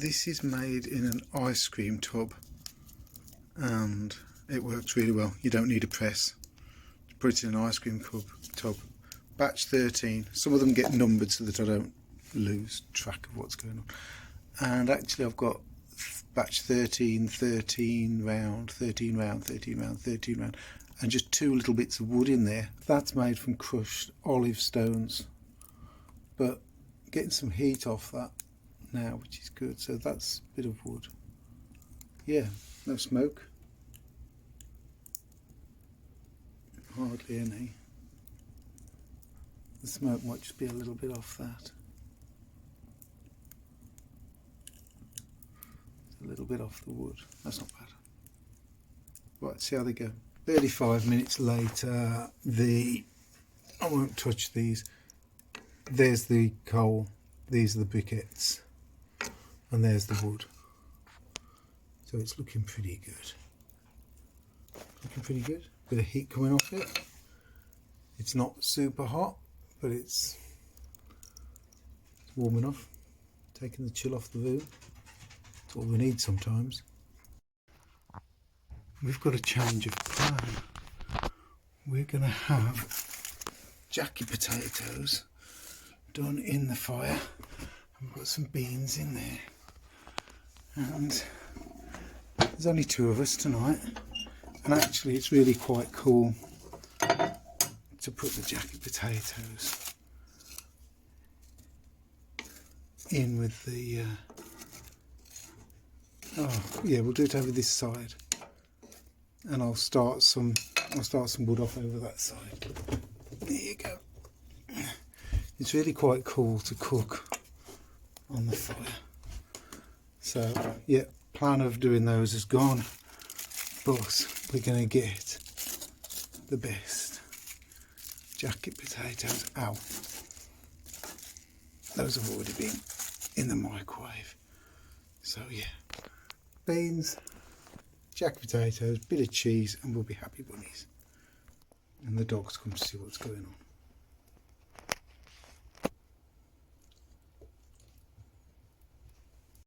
this is made in an ice cream tub and it works really well. You don't need a press. Put it in an ice cream tub. Batch 13. Some of them get numbered so that I don't lose track of what's going on. And actually I've got batch 13, 13 round, 13 round, 13 round, 13 round, and just 2 little bits of wood in there. That's made from crushed olive stones, but getting some heat off that now, which is good. So that's a bit of wood. Yeah, no smoke, hardly any. The smoke might just be a little bit off that. A little bit off the wood. That's not bad. Right, see how they go. 35 minutes later, I won't touch these. There's the coal, these are the briquettes, and there's the wood. So it's looking pretty good. Looking pretty good. Bit of heat coming off it. It's not super hot, but it's warm enough. Taking the chill off the room. That's all we need sometimes. We've got a change of plan. We're going to have jacket potatoes done in the fire. We've got some beans in there. And there's only 2 of us tonight. And actually it's really quite cool to put the jacket potatoes in with the oh yeah, we'll do it over this side, and I'll start some wood off over that side. There you go. It's really quite cool to cook on the fire. So yeah, plan of doing those is gone, but we're going to get the best jacket potatoes. Ow, those have already been in the microwave. So yeah, beans, jacket potatoes, bit of cheese, and we'll be happy bunnies. And the dogs come to see what's going on.